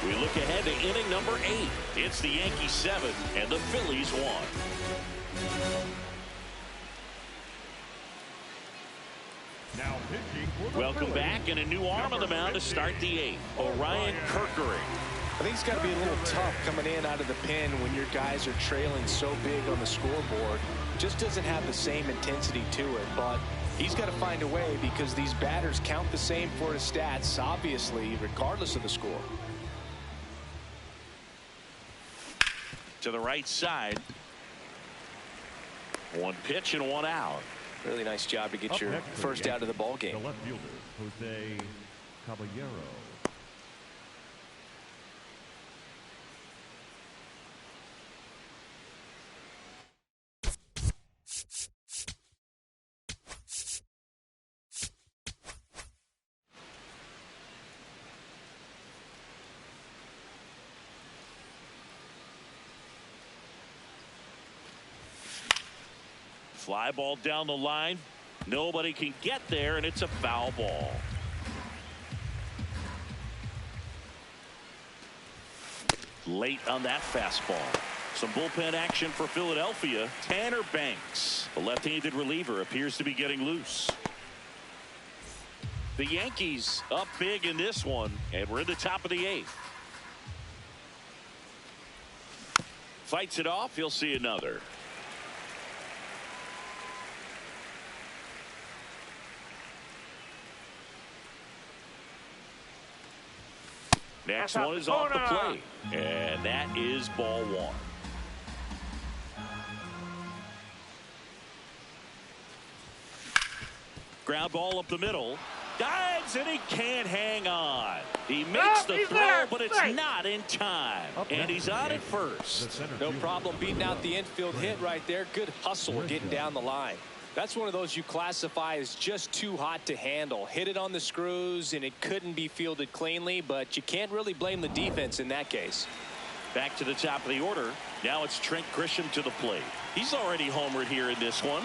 We look ahead to inning number 8. It's the Yankees 7 and the Phillies 1. Now pitching for the Welcome Phillies, back, and a new arm on the mound to start the 8th. Orion Kerkering. I think it's got to be a little tough coming in out of the pen when your guys are trailing so big on the scoreboard. Just doesn't have the same intensity to it, but he's got to find a way because these batters count the same for his stats, obviously, regardless of the score. To the right side. One pitch and one out. Really nice job to get Up your next for the first out of the ball Yankees, game. The left fielder, Jose Caballero. Fly ball down the line. Nobody can get there, and it's a foul ball. Late on that fastball. Some bullpen action for Philadelphia. Tanner Banks, the left-handed reliever, appears to be getting loose. The Yankees up big in this one, and we're in the top of the 8th. Fights it off. He'll see another. Next one is off the plate, and that is ball 1. Ground ball up the middle. Dives, and he can't hang on. He makes the throw, but it's not in time. And he's on at first. No problem beating out the infield hit right there. Good hustle getting down the line. That's one of those you classify as just too hot to handle. Hit it on the screws, and it couldn't be fielded cleanly, but you can't really blame the defense in that case. Back to the top of the order. Now it's Trent Grisham to the plate. He's already homered here in this one.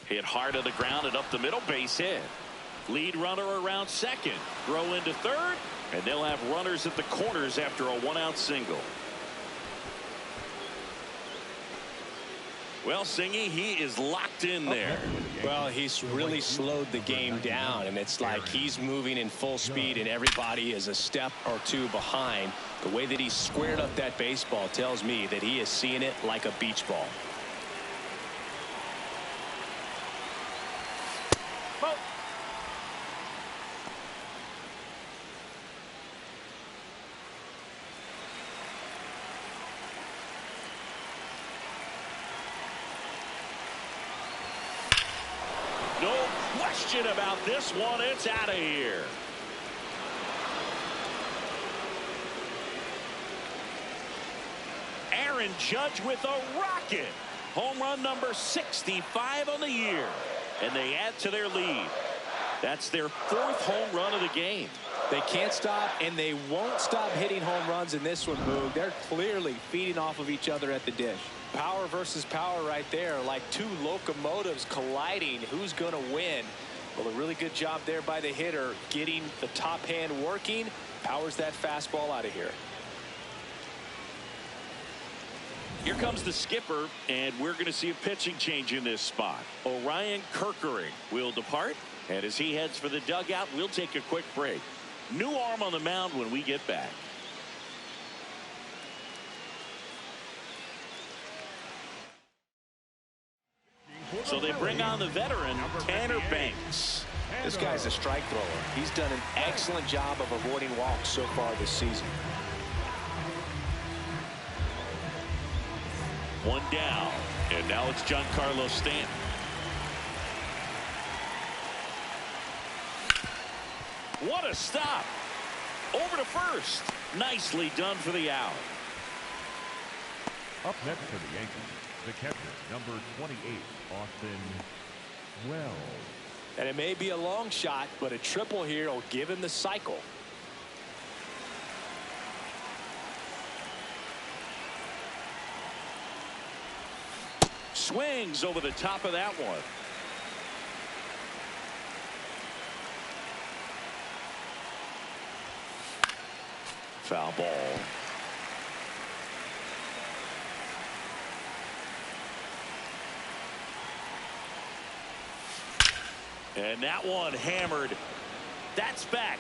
Hit hard to the ground and up the middle, base hit. Lead runner around second. Throw into third, and they'll have runners at the corners after a 1-out single. Well, Singy, he is locked in there. Well, he's really slowed the game down, and it's like he's moving in full speed, and everybody is a step or two behind. The way that he squared up that baseball tells me that he is seeing it like a beach ball. No question about this one. It's out of here. Aaron Judge with a rocket. Home run number 65 on the year. And they add to their lead. That's their 4th home run of the game. They can't stop, and they won't stop hitting home runs in this one, Boog. They're clearly feeding off of each other at the dish. Power versus power right there, like two locomotives colliding. Who's going to win? Well, a really good job there by the hitter, getting the top hand working. Powers that fastball out of here. Here comes the skipper, and we're going to see a pitching change in this spot. Orion Kerkering will depart, and as he heads for the dugout, we'll take a quick break. New arm on the mound when we get back. So they bring on the veteran, Tanner Banks. This guy's a strike thrower. He's done an excellent job of avoiding walks so far this season. One down, and now it's Giancarlo Stanton. What a stop. Over to first. Nicely done for the out. Up next for the Yankees, the catcher, number 28, Austin Wells. And it may be a long shot, but a triple here will give him the cycle. swings over the top of that one. Foul ball. And that one hammered. That's back.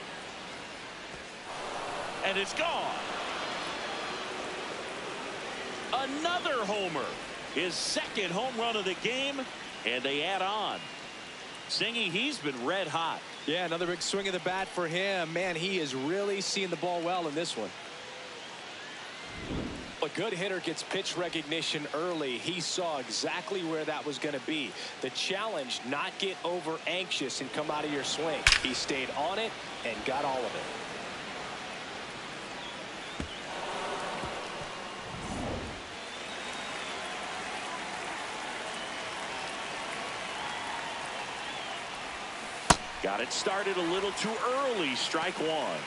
And it's gone. Another homer. His second home run of the game. And they add on. Singy, he's been red hot. Yeah, another big swing of the bat for him. Man, he is really seeing the ball well in this one. A good hitter gets pitch recognition early. He saw exactly where that was going to be. The challenge, not get over anxious and come out of your swing. He stayed on it and got all of it. Got it started a little too early. Strike one.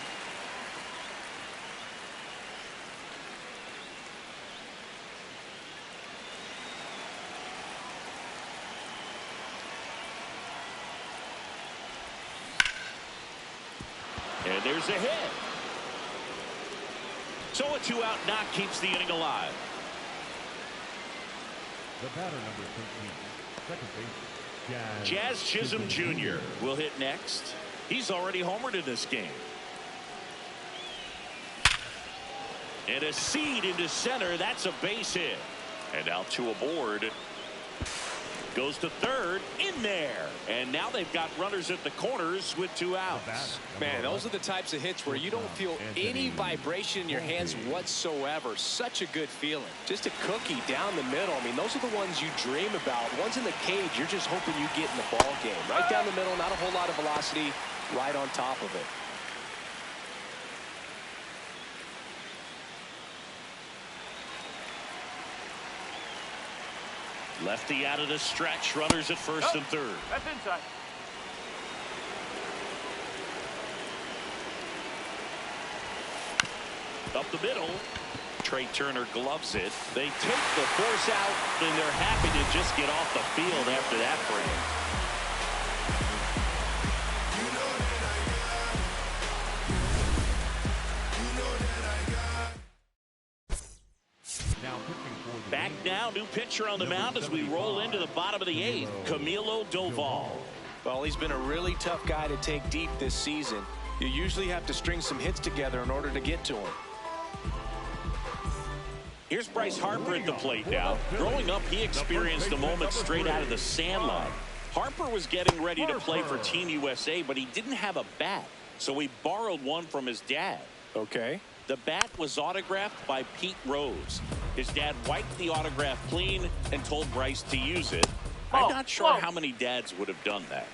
And there's a hit. So a 2-out knock keeps the inning alive. The batter, number 13, second baseman, Jazz Chisholm Jr. will hit next. He's already homered in this game. And a seed into center. That's a base hit. And out to aboard. Goes to third, in there. And now they've got runners at the corners with 2 outs. Man, those are the types of hits where you don't feel any vibration in your hands whatsoever. Such a good feeling. Just a cookie down the middle. I mean, those are the ones you dream about. Ones in the cage, you're just hoping you get in the ball game. Right down the middle, not a whole lot of velocity, right on top of it. Lefty out of the stretch. Runners at first and third. That's inside. Up the middle. Trey Turner gloves it. They take the force out, and they're happy to just get off the field after that frame. Back now, new pitcher on the mound as we roll into the bottom of the 8th, Camilo Doval. Well, he's been a really tough guy to take deep this season. You usually have to string some hits together in order to get to him. Here's Bryce Harper at the plate now. Growing up, he experienced the moment straight out of the Sandlot. Harper was getting ready to play for Team USA, but he didn't have a bat, so he borrowed one from his dad. Okay. The bat was autographed by Pete Rose. His dad wiped the autograph clean and told Bryce to use it. I'm not sure how many dads would have done that.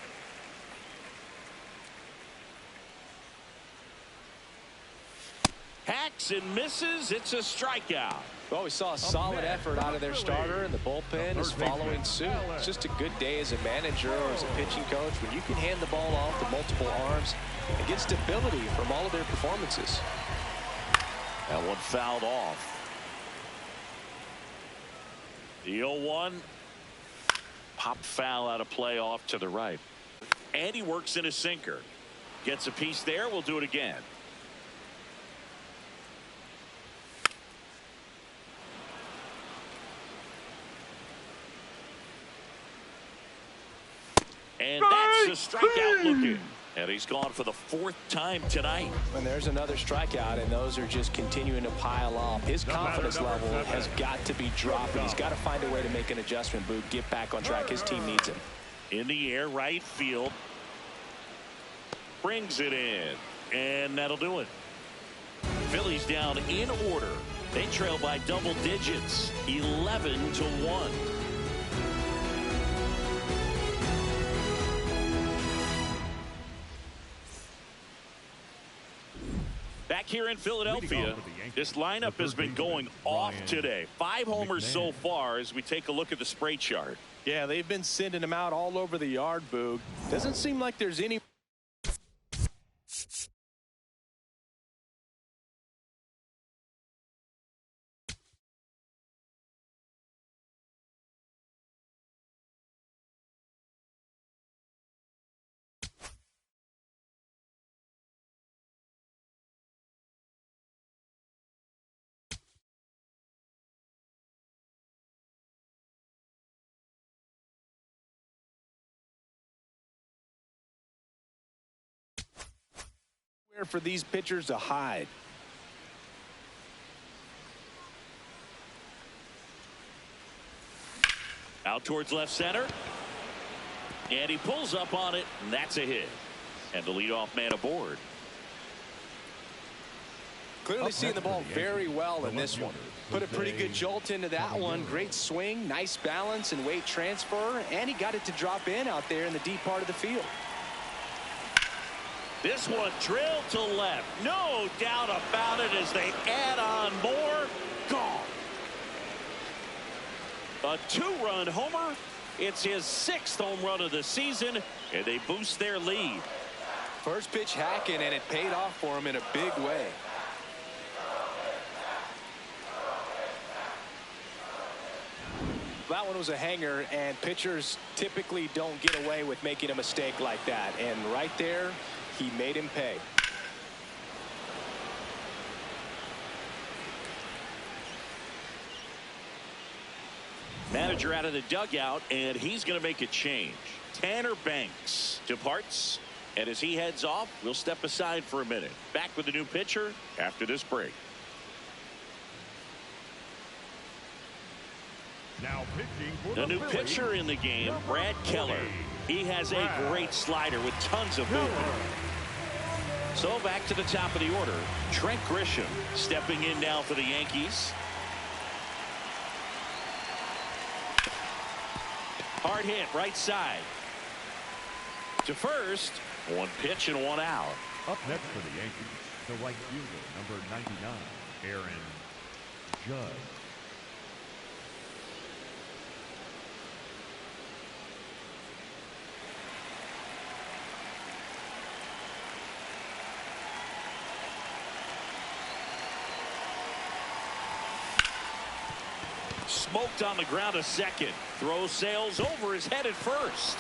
Hacks and misses. It's a strikeout. Well, we saw a solid effort out of their starter, and the bullpen is following suit. It's just a good day as a manager or as a pitching coach when you can hand the ball off to multiple arms and get stability from all of their performances. That one fouled off. The 0-1. Pop foul out of play off to the right. And he works in a sinker. Gets a piece there. We'll do it again. And that's a strikeout looking. And he's gone for the 4th time tonight. And there's another strikeout, and those are just continuing to pile up. His confidence level has got to be dropping. He's got to find a way to make an adjustment, Boog. Get back on track. His team needs him. In the air, right field. Brings it in. And that'll do it. Phillies down in order. They trail by double digits, 11-1. Back here in Philadelphia, this lineup has been going off today. 5 homers so far as we take a look at the spray chart. Yeah, they've been sending them out all over the yard, Boog. Doesn't seem like there's any For these pitchers to hide. Out towards left center. And he pulls up on it, and that's a hit. And the leadoff man aboard. Clearly seeing the ball very well in this one. Put a pretty good jolt into that one. Great swing, nice balance and weight transfer, and he got it to drop in out there in the deep part of the field. This one drilled to left. No doubt about it as they add on more. Gone. A 2-run homer. It's his 6th home run of the season, and they boost their lead. First pitch hacking, and it paid off for him in a big way. That one was a hanger, and pitchers typically don't get away with making a mistake like that. And right there, he made him pay. Manager out of the dugout, and he's going to make a change. Tanner Banks departs, and as he heads off, we'll step aside for a minute. Back with the new pitcher after this break. Now pitching for The new pitcher in the game, Brad Keller. He has a great slider with tons of movement. So back to the top of the order, Trent Grisham stepping in now for the Yankees. Hard hit right side. To first, one pitch and one out. Up next for the Yankees, the right fielder, number 99, Aaron Judge. Smoked on the ground a second. Throw sails over his head at first.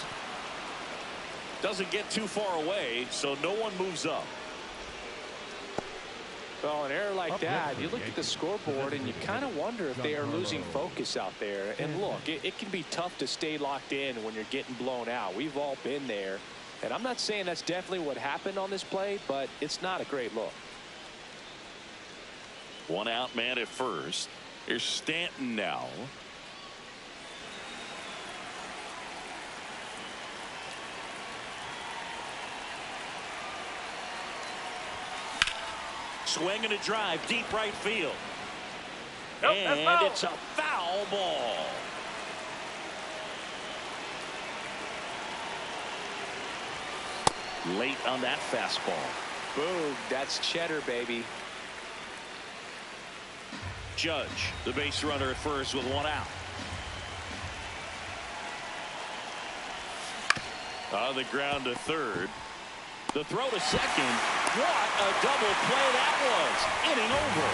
Doesn't get too far away, so no one moves up. Well, an error like that, you look at the scoreboard and you kind of wonder if they are losing focus out there. And look, it can be tough to stay locked in when you're getting blown out. We've all been there. And I'm not saying that's definitely what happened on this play, but it's not a great look. One out man at first. Here's Stanton now. Swing and a drive, deep right field. And it's a foul ball. Late on that fastball. Boom, that's cheddar, baby. Judge, the base runner at first with one out. On the ground to third. The throw to second. What a double play that was. Inning over.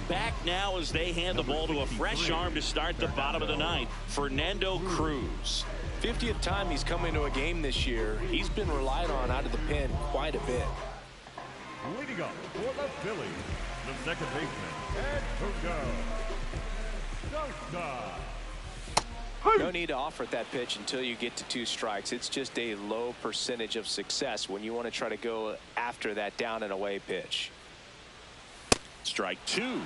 Back now as they hand the ball to a fresh arm to start the bottom of the ninth, Fernando Cruz. 50th time he's come into a game this year. He's been relied on out of the pen quite a bit. Leading up for the Phillies, the second baseman, Sosa. No need to offer at that pitch until you get to 2 strikes. It's just a low percentage of success when you want to try to go after that down and away pitch. Strike 2.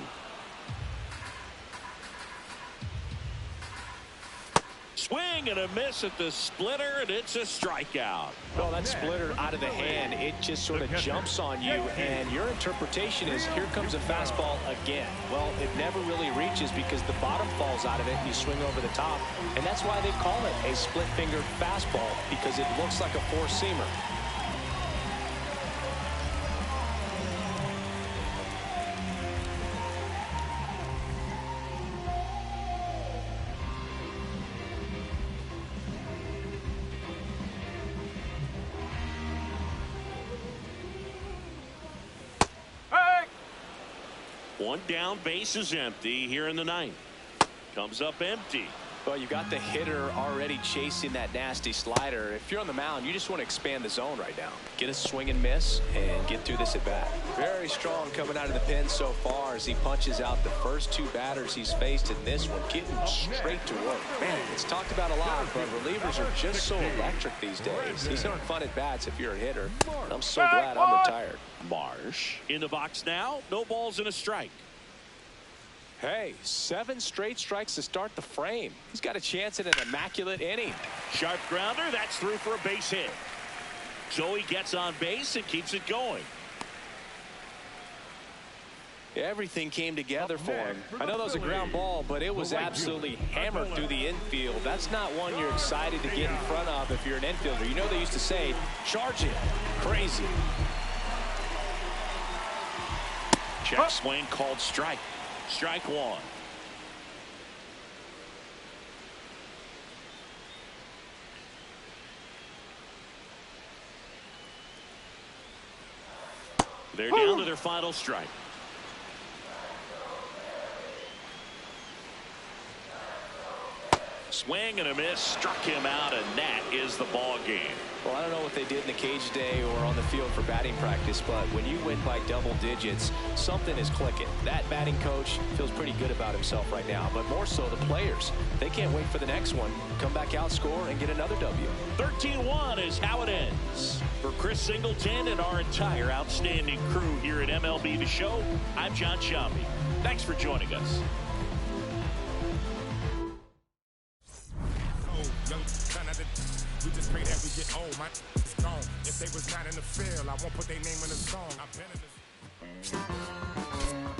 Swing and a miss at the splitter, and it's a strikeout. Well, that splitter out of the hand, it just sort of jumps on you, and your interpretation is here comes a fastball again. Well, it never really reaches because the bottom falls out of it and you swing over the top, and that's why they call it a split-fingered fastball, because it looks like a four-seamer. One down, base is empty here in the ninth. Comes up empty. Well, you've got the hitter already chasing that nasty slider. If you're on the mound, you just want to expand the zone right now. Get a swing and miss and get through this at bat. Very strong coming out of the pen so far as he punches out the first 2 batters he's faced in this one, getting straight to work. Man, it's talked about a lot, but relievers are just so electric these days. These aren't fun at bats if you're a hitter. I'm so glad I'm retired. Marsh in the box now. No balls and a strike. Hey, 7 straight strikes to start the frame. He's got a chance at an immaculate inning. Sharp grounder. That's through for a base hit. Joey gets on base and keeps it going. Everything came together for him. I know that was a ground ball, but it was absolutely hammered through the infield. That's not one you're excited to get in front of if you're an infielder. You know they used to say, charge it. Crazy. Check swing called strike. Strike 1. They're down to their final strike. Swing and a miss, struck him out, and that is the ball game. Well, I don't know what they did in the cage today or on the field for batting practice, but when you win by double digits, something is clicking. That batting coach feels pretty good about himself right now, but more so the players. They can't wait for the next one. Come back out, score, and get another W. 13-1 is how it ends. For Chris Singleton and our entire outstanding crew here at MLB The Show, I'm John Shambi. Thanks for joining us. We just pray that we get old. My is gone. If they was not in the field, I won't put their name in the song. I've been in this.